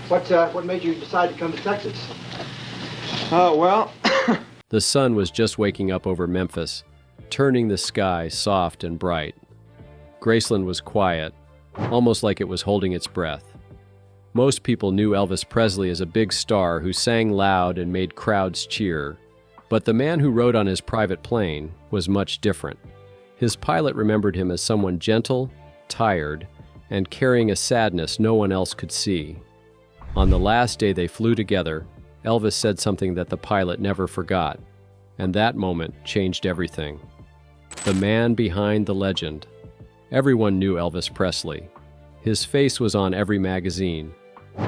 What made you decide to come to Texas? Well, The sun was just waking up over Memphis, turning the sky soft and bright. Graceland was quiet, almost like it was holding its breath. Most people knew Elvis Presley as a big star who sang loud and made crowds cheer. But the man who rode on his private plane was much different. His pilot remembered him as someone gentle, tired, and carrying a sadness no one else could see. On the last day they flew together, Elvis said something that the pilot never forgot, and that moment changed everything. The man behind the legend. Everyone knew Elvis Presley. His face was on every magazine.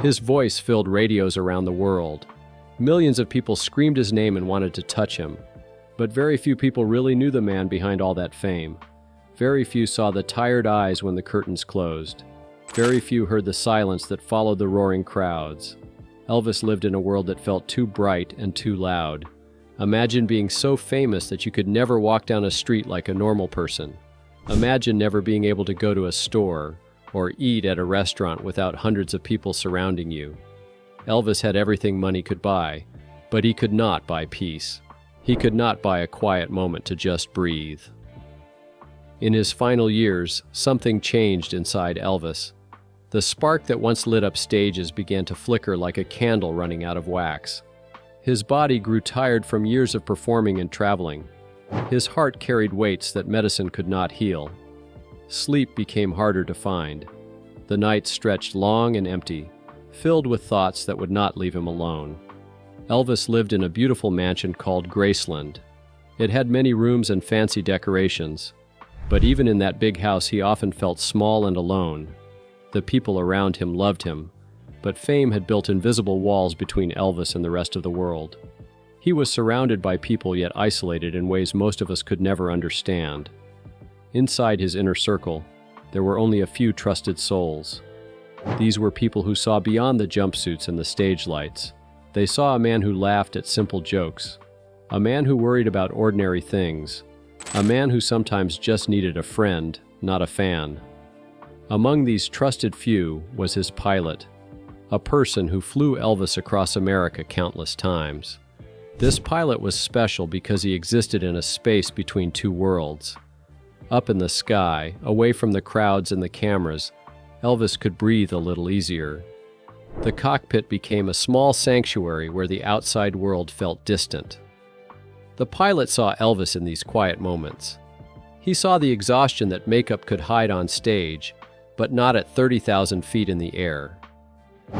His voice filled radios around the world. Millions of people screamed his name and wanted to touch him. But very few people really knew the man behind all that fame. Very few saw the tired eyes when the curtains closed. Very few heard the silence that followed the roaring crowds. Elvis lived in a world that felt too bright and too loud. Imagine being so famous that you could never walk down a street like a normal person. Imagine never being able to go to a store or eat at a restaurant without hundreds of people surrounding you. Elvis had everything money could buy, but he could not buy peace. He could not buy a quiet moment to just breathe. In his final years, something changed inside Elvis. The spark that once lit up stages began to flicker like a candle running out of wax. His body grew tired from years of performing and traveling. His heart carried weights that medicine could not heal. Sleep became harder to find. The nights stretched long and empty, filled with thoughts that would not leave him alone. Elvis lived in a beautiful mansion called Graceland. It had many rooms and fancy decorations, but even in that big house he often felt small and alone. The people around him loved him, but fame had built invisible walls between Elvis and the rest of the world. He was surrounded by people yet isolated in ways most of us could never understand. Inside his inner circle, there were only a few trusted souls. These were people who saw beyond the jumpsuits and the stage lights. They saw a man who laughed at simple jokes, a man who worried about ordinary things, a man who sometimes just needed a friend, not a fan. Among these trusted few was his pilot, a person who flew Elvis across America countless times. This pilot was special because he existed in a space between two worlds. Up in the sky, away from the crowds and the cameras, Elvis could breathe a little easier. The cockpit became a small sanctuary where the outside world felt distant. The pilot saw Elvis in these quiet moments. He saw the exhaustion that makeup could hide on stage, but not at 30,000 feet in the air.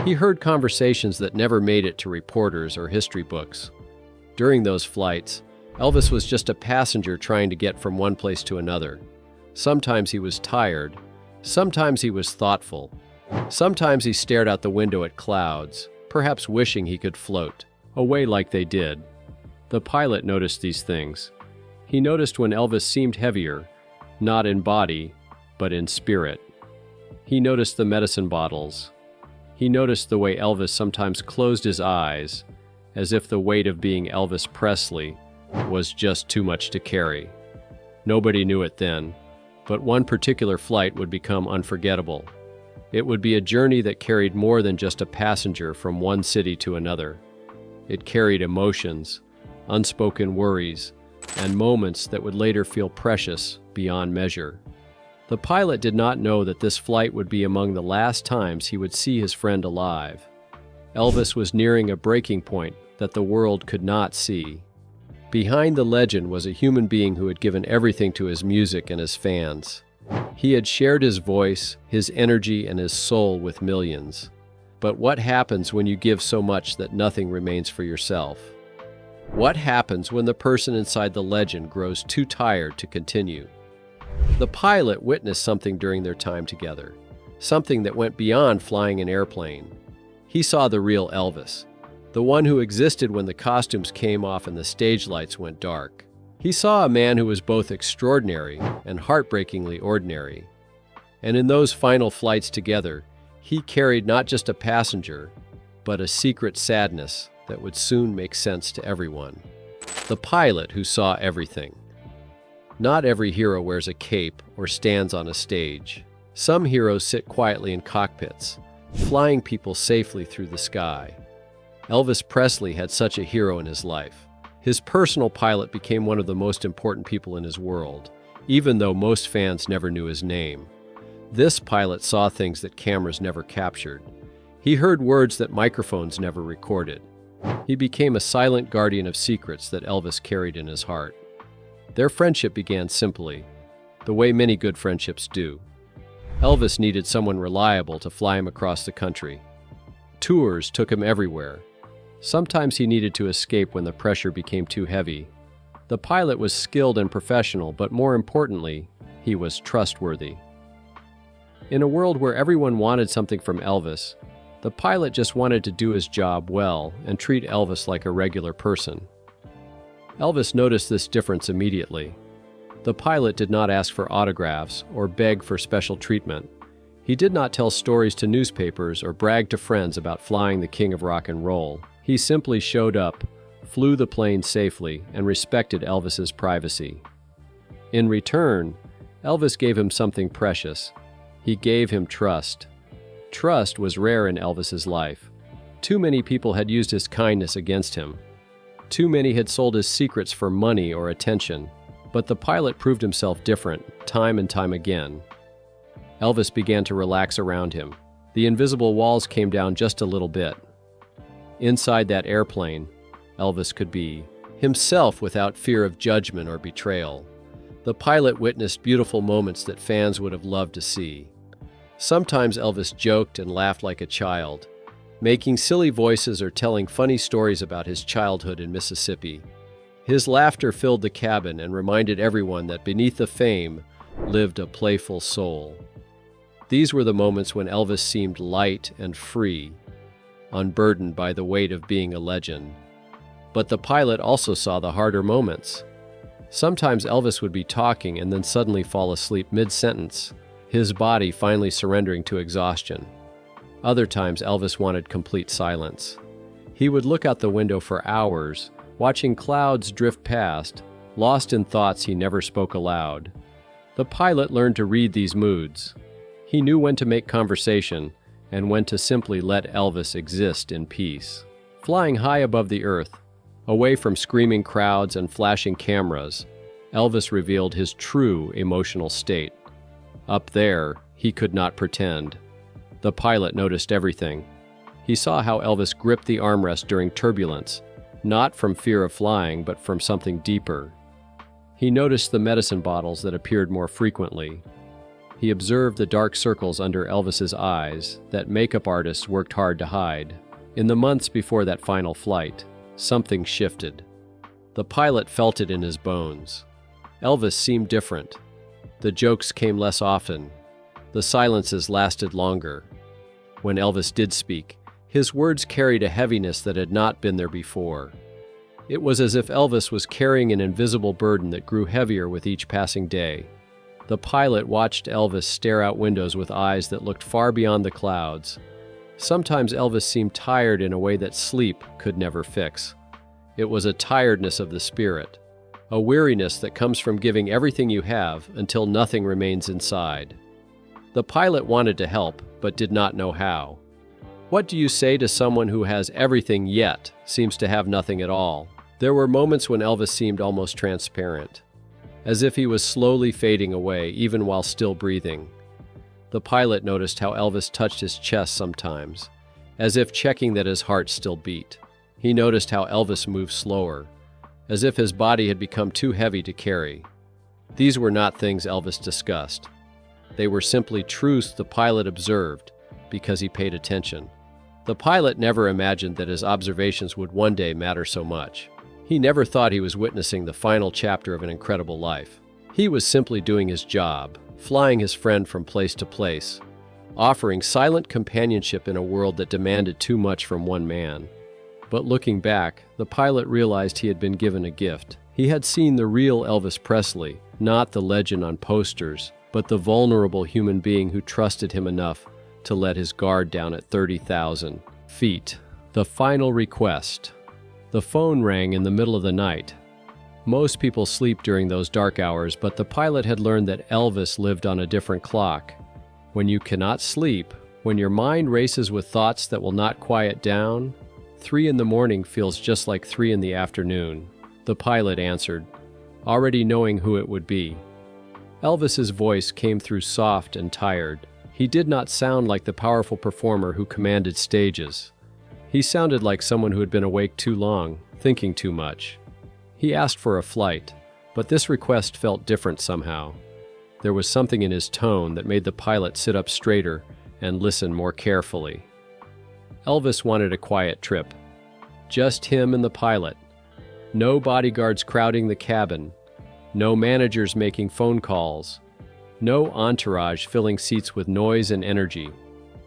He heard conversations that never made it to reporters or history books. During those flights, Elvis was just a passenger trying to get from one place to another. Sometimes he was tired. Sometimes he was thoughtful. Sometimes he stared out the window at clouds, perhaps wishing he could float, away like they did. The pilot noticed these things. He noticed when Elvis seemed heavier, not in body, but in spirit. He noticed the medicine bottles. He noticed the way Elvis sometimes closed his eyes, as if the weight of being Elvis Presley was just too much to carry. Nobody knew it then, but one particular flight would become unforgettable. It would be a journey that carried more than just a passenger from one city to another. It carried emotions, unspoken worries, and moments that would later feel precious beyond measure. The pilot did not know that this flight would be among the last times he would see his friend alive. Elvis was nearing a breaking point that the world could not see. Behind the legend was a human being who had given everything to his music and his fans. He had shared his voice, his energy, and his soul with millions. But what happens when you give so much that nothing remains for yourself? What happens when the person inside the legend grows too tired to continue? The pilot witnessed something during their time together, something that went beyond flying an airplane. He saw the real Elvis, the one who existed when the costumes came off and the stage lights went dark. He saw a man who was both extraordinary and heartbreakingly ordinary. And in those final flights together, he carried not just a passenger, but a secret sadness that would soon make sense to everyone. The pilot who saw everything. Not every hero wears a cape or stands on a stage. Some heroes sit quietly in cockpits. flying people safely through the sky. Elvis Presley had such a hero in his life. His personal pilot became one of the most important people in his world, even though most fans never knew his name. This pilot saw things that cameras never captured. He heard words that microphones never recorded. He became a silent guardian of secrets that Elvis carried in his heart. Their friendship began simply, the way many good friendships do. Elvis needed someone reliable to fly him across the country. Tours took him everywhere. Sometimes he needed to escape when the pressure became too heavy. The pilot was skilled and professional, but more importantly, he was trustworthy. In a world where everyone wanted something from Elvis, the pilot just wanted to do his job well and treat Elvis like a regular person. Elvis noticed this difference immediately. The pilot did not ask for autographs or beg for special treatment. He did not tell stories to newspapers or brag to friends about flying the king of rock and roll. He simply showed up, flew the plane safely, and respected Elvis's privacy. In return, Elvis gave him something precious. He gave him trust. Trust was rare in Elvis's life. Too many people had used his kindness against him. Too many had sold his secrets for money or attention. But the pilot proved himself different, time and time again. Elvis began to relax around him. The invisible walls came down just a little bit. Inside that airplane, Elvis could be himself without fear of judgment or betrayal. The pilot witnessed beautiful moments that fans would have loved to see. Sometimes Elvis joked and laughed like a child, making silly voices or telling funny stories about his childhood in Mississippi. His laughter filled the cabin and reminded everyone that beneath the fame lived a playful soul. These were the moments when Elvis seemed light and free, unburdened by the weight of being a legend. But the pilot also saw the harder moments. Sometimes Elvis would be talking and then suddenly fall asleep mid-sentence, his body finally surrendering to exhaustion. Other times Elvis wanted complete silence. He would look out the window for hours, watching clouds drift past, lost in thoughts he never spoke aloud. The pilot learned to read these moods. He knew when to make conversation and when to simply let Elvis exist in peace. Flying high above the earth, away from screaming crowds and flashing cameras, Elvis revealed his true emotional state. Up there, he could not pretend. The pilot noticed everything. He saw how Elvis gripped the armrest during turbulence, not from fear of flying, but from something deeper. He noticed the medicine bottles that appeared more frequently. He observed the dark circles under Elvis's eyes that makeup artists worked hard to hide. In the months before that final flight, something shifted. The pilot felt it in his bones. Elvis seemed different. The jokes came less often. The silences lasted longer. When Elvis did speak, his words carried a heaviness that had not been there before. It was as if Elvis was carrying an invisible burden that grew heavier with each passing day. The pilot watched Elvis stare out windows with eyes that looked far beyond the clouds. Sometimes Elvis seemed tired in a way that sleep could never fix. It was a tiredness of the spirit, a weariness that comes from giving everything you have until nothing remains inside. The pilot wanted to help, but did not know how. What do you say to someone who has everything yet seems to have nothing at all? There were moments when Elvis seemed almost transparent, as if he was slowly fading away even while still breathing. The pilot noticed how Elvis touched his chest sometimes, as if checking that his heart still beat. He noticed how Elvis moved slower, as if his body had become too heavy to carry. These were not things Elvis discussed. They were simply truths the pilot observed because he paid attention. The pilot never imagined that his observations would one day matter so much. He never thought he was witnessing the final chapter of an incredible life. He was simply doing his job, flying his friend from place to place, offering silent companionship in a world that demanded too much from one man. But looking back, the pilot realized he had been given a gift. He had seen the real Elvis Presley, not the legend on posters, but the vulnerable human being who trusted him enough to let his guard down at 30,000 feet. The final request. The phone rang in the middle of the night. Most people sleep during those dark hours, but the pilot had learned that Elvis lived on a different clock. When you cannot sleep, When your mind races with thoughts that will not quiet down, 3 in the morning feels just like 3 in the afternoon, the pilot answered, already knowing who it would be. Elvis's voice came through soft and tired. He did not sound like the powerful performer who commanded stages. He sounded like someone who had been awake too long, thinking too much. He asked for a flight, but this request felt different somehow. There was something in his tone that made the pilot sit up straighter and listen more carefully. Elvis wanted a quiet trip. Just him and the pilot. No bodyguards crowding the cabin. No managers making phone calls. No entourage filling seats with noise and energy.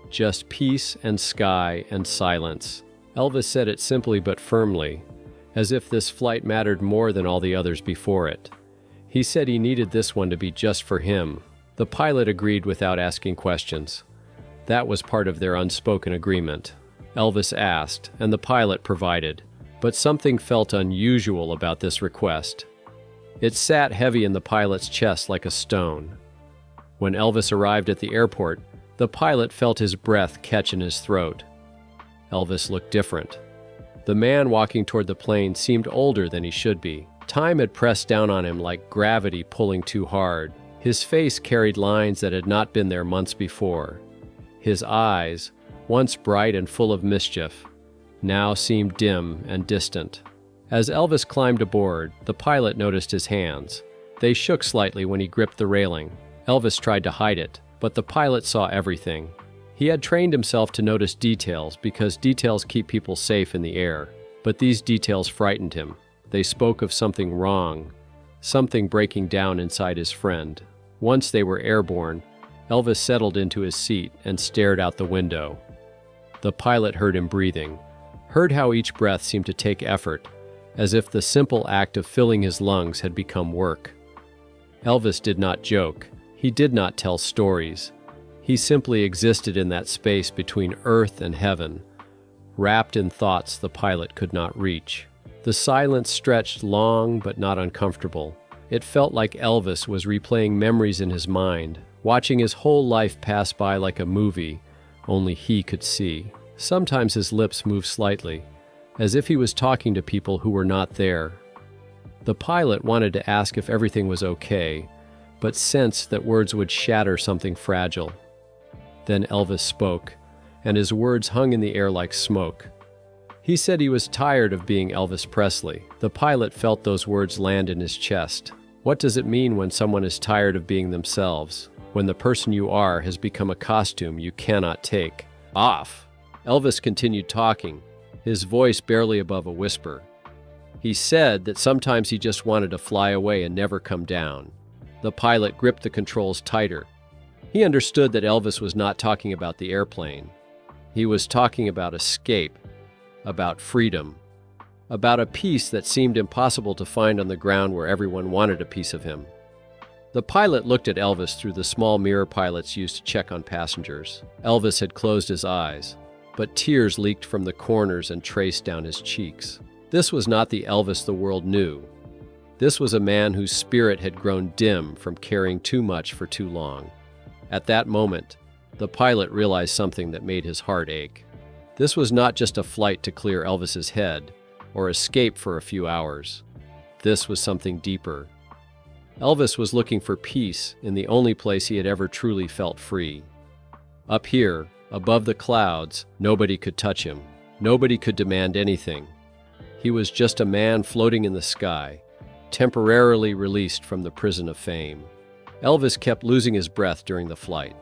Just peace and sky and silence. Elvis said it simply but firmly, as if this flight mattered more than all the others before it. He said he needed this one to be just for him. The pilot agreed without asking questions. That was part of their unspoken agreement. Elvis asked, and the pilot provided. But something felt unusual about this request. It sat heavy in the pilot's chest like a stone. When Elvis arrived at the airport, the pilot felt his breath catch in his throat. Elvis looked different. The man walking toward the plane seemed older than he should be. Time had pressed down on him like gravity pulling too hard. His face carried lines that had not been there months before. His eyes, once bright and full of mischief, now seemed dim and distant. As Elvis climbed aboard, the pilot noticed his hands. They shook slightly when he gripped the railing. Elvis tried to hide it, but the pilot saw everything. He had trained himself to notice details because details keep people safe in the air. But these details frightened him. They spoke of something wrong, something breaking down inside his friend. Once they were airborne, Elvis settled into his seat and stared out the window. The pilot heard him breathing, heard how each breath seemed to take effort, as if the simple act of filling his lungs had become work. Elvis did not joke. He did not tell stories. He simply existed in that space between earth and heaven, wrapped in thoughts the pilot could not reach. The silence stretched long but not uncomfortable. It felt like Elvis was replaying memories in his mind, watching his whole life pass by like a movie only he could see. Sometimes his lips moved slightly, as if he was talking to people who were not there. The pilot wanted to ask if everything was okay, but sensed that words would shatter something fragile. Then Elvis spoke, and his words hung in the air like smoke. He said he was tired of being Elvis Presley. The pilot felt those words land in his chest. What does it mean when someone is tired of being themselves? When the person you are has become a costume you cannot take off? Elvis continued talking, his voice barely above a whisper. He said that sometimes he just wanted to fly away and never come down. The pilot gripped the controls tighter. He understood that Elvis was not talking about the airplane. He was talking about escape, about freedom, about a peace that seemed impossible to find on the ground where everyone wanted a piece of him. The pilot looked at Elvis through the small mirror pilots used to check on passengers. Elvis had closed his eyes, but tears leaked from the corners and traced down his cheeks. This was not the Elvis the world knew. This was a man whose spirit had grown dim from carrying too much for too long. At that moment, the pilot realized something that made his heart ache. This was not just a flight to clear Elvis's head or escape for a few hours. This was something deeper. Elvis was looking for peace in the only place he had ever truly felt free. Up here, above the clouds, nobody could touch him. Nobody could demand anything. He was just a man floating in the sky, temporarily released from the prison of fame. Elvis kept losing his breath during the flight.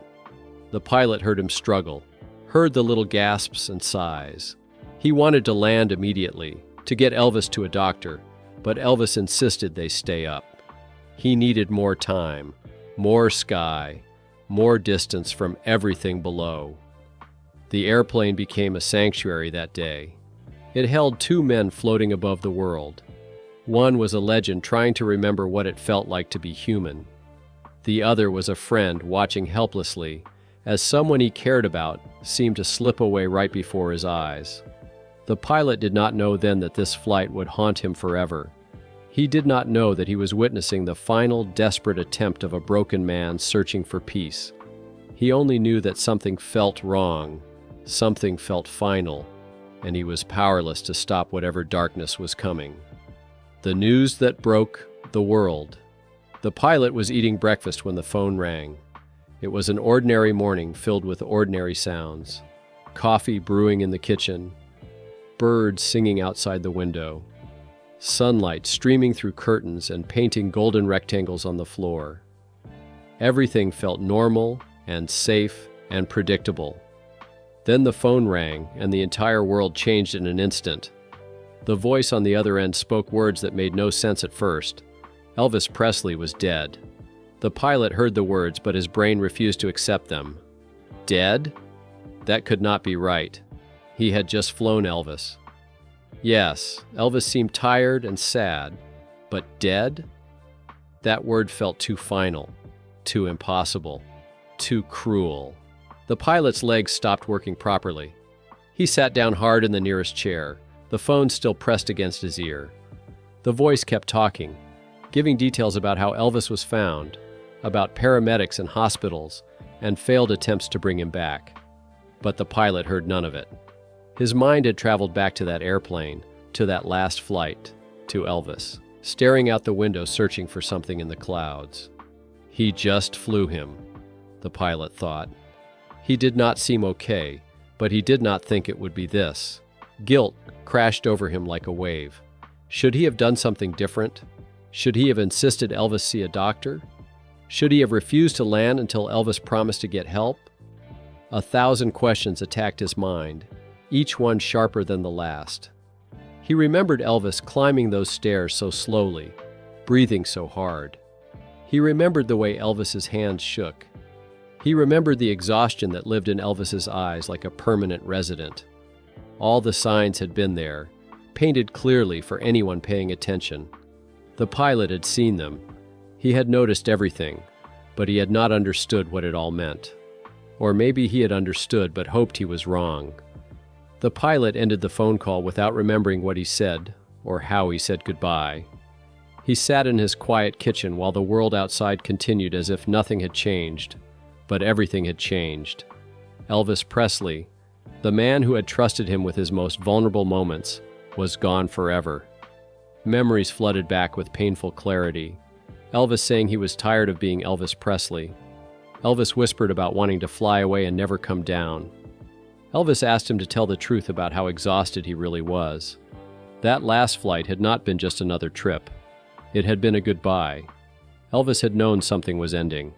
The pilot heard him struggle, heard the little gasps and sighs. He wanted to land immediately, to get Elvis to a doctor, but Elvis insisted they stay up. He needed more time, more sky, more distance from everything below. The airplane became a sanctuary that day. It held 2 men floating above the world. One was a legend trying to remember what it felt like to be human. The other was a friend watching helplessly as someone he cared about seemed to slip away right before his eyes. The pilot did not know then that this flight would haunt him forever. He did not know that he was witnessing the final desperate attempt of a broken man searching for peace. He only knew that something felt wrong, something felt final, and he was powerless to stop whatever darkness was coming. The news that broke the world. The pilot was eating breakfast when the phone rang. It was an ordinary morning filled with ordinary sounds. Coffee brewing in the kitchen, birds singing outside the window, sunlight streaming through curtains and painting golden rectangles on the floor. Everything felt normal and safe and predictable. Then the phone rang, and the entire world changed in an instant. The voice on the other end spoke words that made no sense at first. Elvis Presley was dead. The pilot heard the words, but his brain refused to accept them. Dead? That could not be right. He had just flown Elvis. Yes, Elvis seemed tired and sad, but dead? That word felt too final, too impossible, too cruel. The pilot's legs stopped working properly. He sat down hard in the nearest chair, the phone still pressed against his ear. The voice kept talking, giving details about how Elvis was found, about paramedics and hospitals, and failed attempts to bring him back. But the pilot heard none of it. His mind had traveled back to that airplane, to that last flight, to Elvis, staring out the window searching for something in the clouds. He just flew him, the pilot thought. He did not seem okay, but he did not think it would be this. Guilt crashed over him like a wave. Should he have done something different? Should he have insisted Elvis see a doctor? Should he have refused to land until Elvis promised to get help? 1,000 questions attacked his mind, each one sharper than the last. He remembered Elvis climbing those stairs so slowly, breathing so hard. He remembered the way Elvis's hands shook. He remembered the exhaustion that lived in Elvis's eyes like a permanent resident. All the signs had been there, painted clearly for anyone paying attention. The pilot had seen them. He had noticed everything, but he had not understood what it all meant. Or maybe he had understood but hoped he was wrong. The pilot ended the phone call without remembering what he said or how he said goodbye. He sat in his quiet kitchen while the world outside continued as if nothing had changed, but everything had changed. Elvis Presley, the man who had trusted him with his most vulnerable moments, was gone forever. Memories flooded back with painful clarity. Elvis saying he was tired of being Elvis Presley. Elvis whispered about wanting to fly away and never come down. Elvis asked him to tell the truth about how exhausted he really was. That last flight had not been just another trip. It had been a goodbye. Elvis had known something was ending.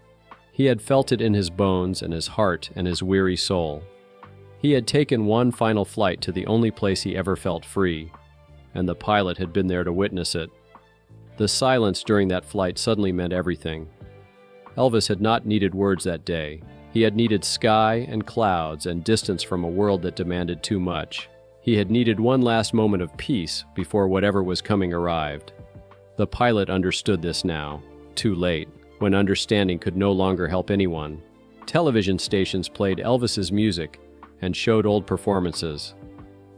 He had felt it in his bones and his heart and his weary soul. He had taken one final flight to the only place he ever felt free, and the pilot had been there to witness it. The silence during that flight suddenly meant everything. Elvis had not needed words that day. He had needed sky and clouds and distance from a world that demanded too much. He had needed one last moment of peace before whatever was coming arrived. The pilot understood this now, too late, when understanding could no longer help anyone. Television stations played Elvis's music and showed old performances.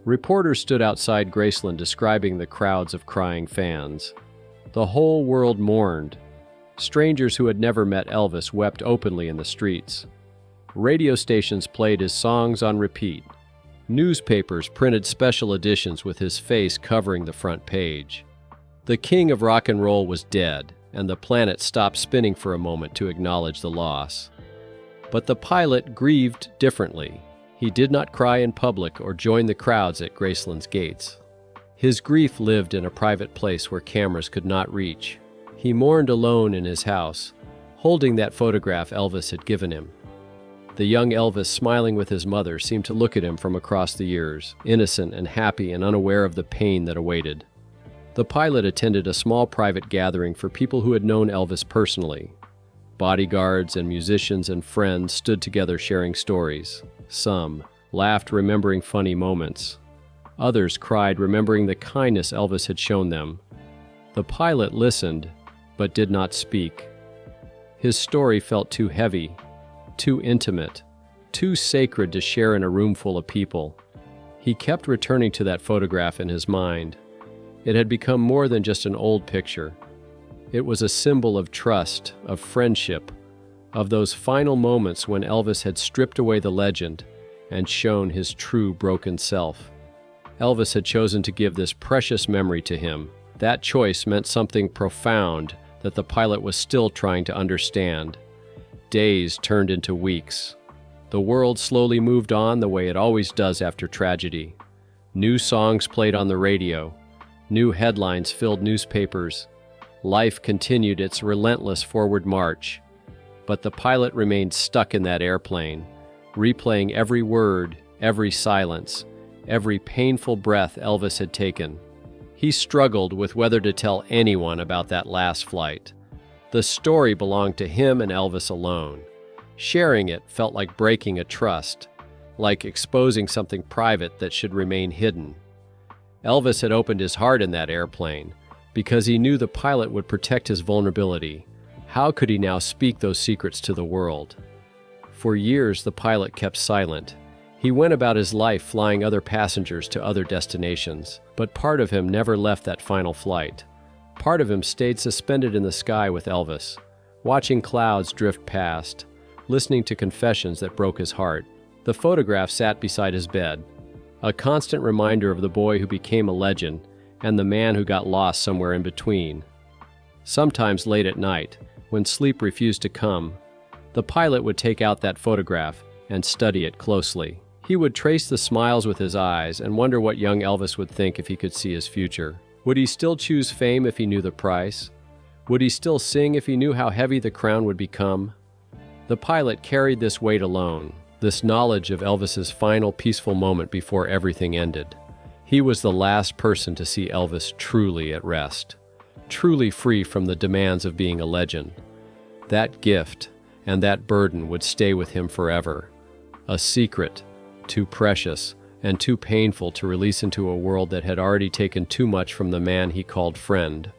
Reporters stood outside Graceland describing the crowds of crying fans. The whole world mourned. Strangers who had never met Elvis wept openly in the streets. Radio stations played his songs on repeat. Newspapers printed special editions with his face covering the front page. The king of rock and roll was dead, and the planet stopped spinning for a moment to acknowledge the loss. But the pilot grieved differently. He did not cry in public or join the crowds at Graceland's gates. His grief lived in a private place where cameras could not reach. He mourned alone in his house, holding that photograph Elvis had given him. The young Elvis, smiling with his mother, seemed to look at him from across the years, innocent and happy and unaware of the pain that awaited. The pilot attended a small private gathering for people who had known Elvis personally. Bodyguards and musicians and friends stood together sharing stories. Some laughed, remembering funny moments. Others cried, remembering the kindness Elvis had shown them. The pilot listened, but did not speak. His story felt too heavy, too intimate, too sacred to share in a room full of people. He kept returning to that photograph in his mind. It had become more than just an old picture. It was a symbol of trust, of friendship, of those final moments when Elvis had stripped away the legend and shown his true broken self. Elvis had chosen to give this precious memory to him. That choice meant something profound that the pilot was still trying to understand. Days turned into weeks. The world slowly moved on the way it always does after tragedy. New songs played on the radio. New headlines filled newspapers. Life continued its relentless forward march. But the pilot remained stuck in that airplane, replaying every word, every silence, every painful breath Elvis had taken. He struggled with whether to tell anyone about that last flight. The story belonged to him and Elvis alone. Sharing it felt like breaking a trust, like exposing something private that should remain hidden. Elvis had opened his heart in that airplane because he knew the pilot would protect his vulnerability. How could he now speak those secrets to the world? For years, the pilot kept silent. He went about his life flying other passengers to other destinations, but part of him never left that final flight. Part of him stayed suspended in the sky with Elvis, watching clouds drift past, listening to confessions that broke his heart. The photograph sat beside his bed, a constant reminder of the boy who became a legend and the man who got lost somewhere in between. Sometimes late at night, when sleep refused to come, the pilot would take out that photograph and study it closely. He would trace the smiles with his eyes and wonder what young Elvis would think if he could see his future. Would he still choose fame if he knew the price? Would he still sing if he knew how heavy the crown would become? The pilot carried this weight alone, this knowledge of Elvis's final peaceful moment before everything ended. He was the last person to see Elvis truly at rest, truly free from the demands of being a legend. That gift and that burden would stay with him forever, a secret too precious and too painful to release into a world that had already taken too much from the man he called friend.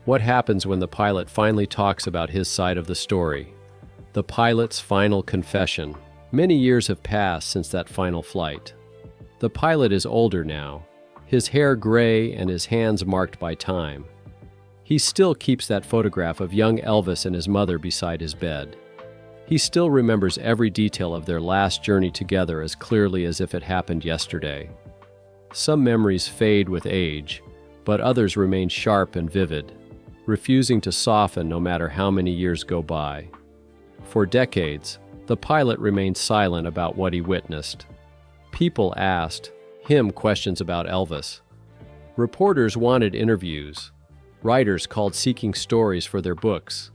What happens when the pilot finally talks about his side of the story? The pilot's final confession. Many years have passed since that final flight. The pilot is older now, his hair gray and his hands marked by time. He still keeps that photograph of young Elvis and his mother beside his bed. He still remembers every detail of their last journey together as clearly as if it happened yesterday. Some memories fade with age, but others remain sharp and vivid, refusing to soften no matter how many years go by. For decades, the pilot remained silent about what he witnessed. People asked him questions about Elvis. Reporters wanted interviews. Writers called seeking stories for their books.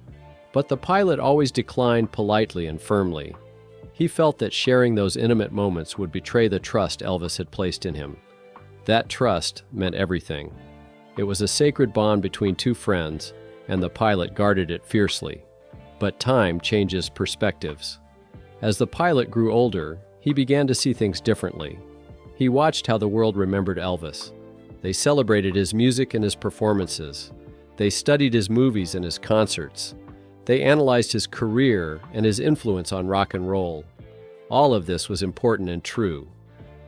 But the pilot always declined politely and firmly. He felt that sharing those intimate moments would betray the trust Elvis had placed in him. That trust meant everything. It was a sacred bond between two friends, and the pilot guarded it fiercely. But time changes perspectives. As the pilot grew older, he began to see things differently. He watched how the world remembered Elvis. They celebrated his music and his performances. They studied his movies and his concerts. They analyzed his career and his influence on rock and roll. All of this was important and true,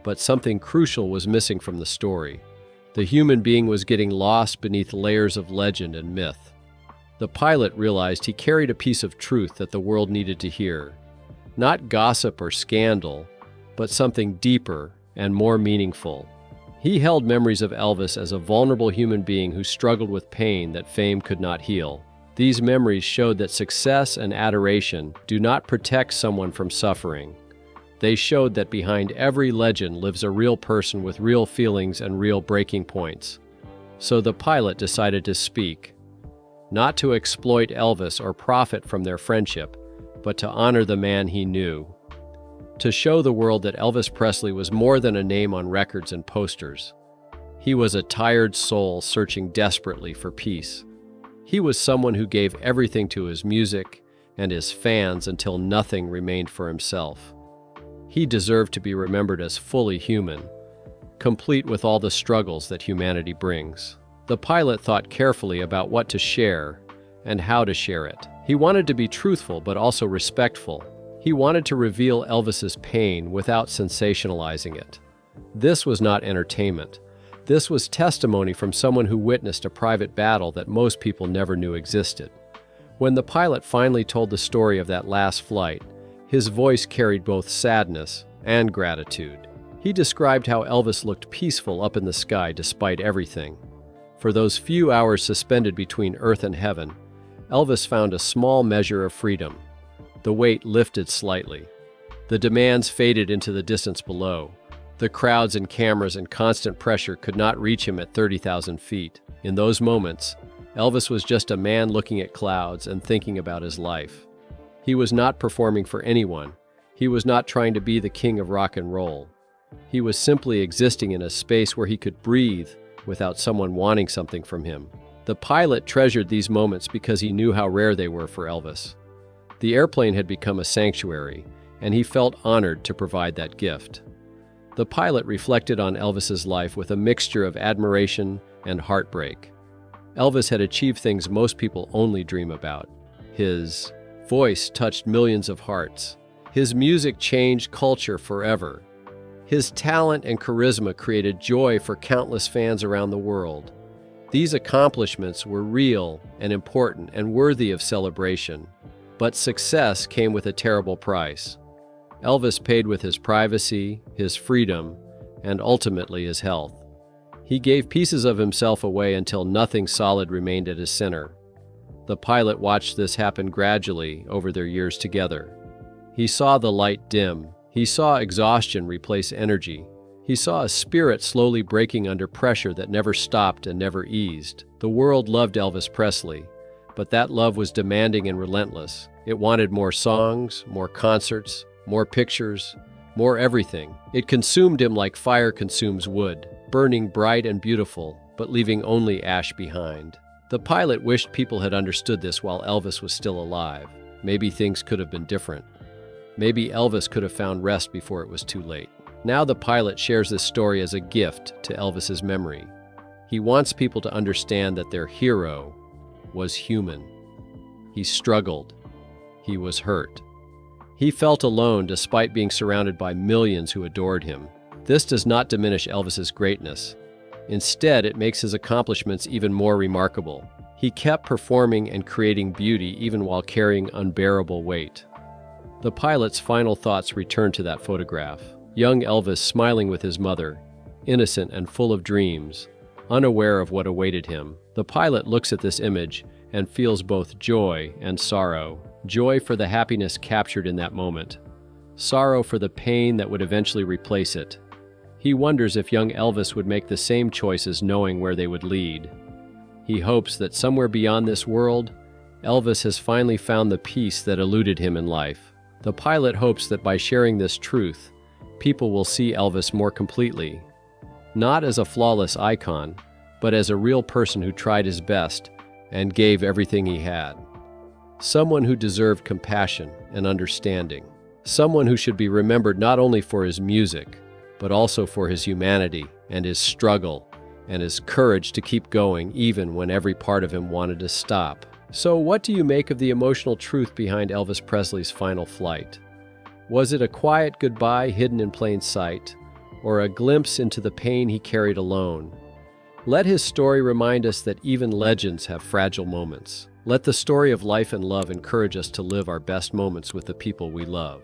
but something crucial was missing from the story. The human being was getting lost beneath layers of legend and myth. The pilot realized he carried a piece of truth that the world needed to hear. Not gossip or scandal, but something deeper and more meaningful. He held memories of Elvis as a vulnerable human being who struggled with pain that fame could not heal. These memories showed that success and adoration do not protect someone from suffering. They showed that behind every legend lives a real person with real feelings and real breaking points. So the pilot decided to speak, not to exploit Elvis or profit from their friendship, but to honor the man he knew. To show the world that Elvis Presley was more than a name on records and posters. He was a tired soul searching desperately for peace. He was someone who gave everything to his music and his fans until nothing remained for himself. He deserved to be remembered as fully human, complete with all the struggles that humanity brings. The pilot thought carefully about what to share and how to share it. He wanted to be truthful but also respectful. He wanted to reveal Elvis's pain without sensationalizing it. This was not entertainment. This was testimony from someone who witnessed a private battle that most people never knew existed. When the pilot finally told the story of that last flight, his voice carried both sadness and gratitude. He described how Elvis looked peaceful up in the sky despite everything. For those few hours suspended between earth and heaven, Elvis found a small measure of freedom. The weight lifted slightly. The demands faded into the distance below. The crowds and cameras and constant pressure could not reach him at 30,000 feet. In those moments, Elvis was just a man looking at clouds and thinking about his life. He was not performing for anyone. He was not trying to be the king of rock and roll. He was simply existing in a space where he could breathe without someone wanting something from him. The pilot treasured these moments because he knew how rare they were for Elvis. The airplane had become a sanctuary, and he felt honored to provide that gift. The pilot reflected on Elvis's life with a mixture of admiration and heartbreak. Elvis had achieved things most people only dream about. His voice touched millions of hearts. His music changed culture forever. His talent and charisma created joy for countless fans around the world. These accomplishments were real and important and worthy of celebration. But success came with a terrible price. Elvis paid with his privacy, his freedom, and ultimately his health. He gave pieces of himself away until nothing solid remained at his center. The pilot watched this happen gradually over their years together. He saw the light dim. He saw exhaustion replace energy. He saw a spirit slowly breaking under pressure that never stopped and never eased. The world loved Elvis Presley, but that love was demanding and relentless. It wanted more songs, more concerts, more pictures, more everything. It consumed him like fire consumes wood, burning bright and beautiful, but leaving only ash behind. The pilot wished people had understood this while Elvis was still alive. Maybe things could have been different. Maybe Elvis could have found rest before it was too late. Now the pilot shares this story as a gift to Elvis's memory. He wants people to understand that their hero was human. He struggled. He was hurt. He felt alone despite being surrounded by millions who adored him. This does not diminish Elvis's greatness. Instead, it makes his accomplishments even more remarkable. He kept performing and creating beauty even while carrying unbearable weight. The pilot's final thoughts return to that photograph. Young Elvis smiling with his mother, innocent and full of dreams, unaware of what awaited him. The pilot looks at this image and feels both joy and sorrow. Joy for the happiness captured in that moment. Sorrow for the pain that would eventually replace it. He wonders if young Elvis would make the same choices knowing where they would lead. He hopes that somewhere beyond this world, Elvis has finally found the peace that eluded him in life. The pilot hopes that by sharing this truth, people will see Elvis more completely, not as a flawless icon, but as a real person who tried his best and gave everything he had. Someone who deserved compassion and understanding. Someone who should be remembered not only for his music, but also for his humanity and his struggle and his courage to keep going even when every part of him wanted to stop. So what do you make of the emotional truth behind Elvis Presley's final flight? Was it a quiet goodbye hidden in plain sight, or a glimpse into the pain he carried alone? Let his story remind us that even legends have fragile moments. Let the story of life and love encourage us to live our best moments with the people we love.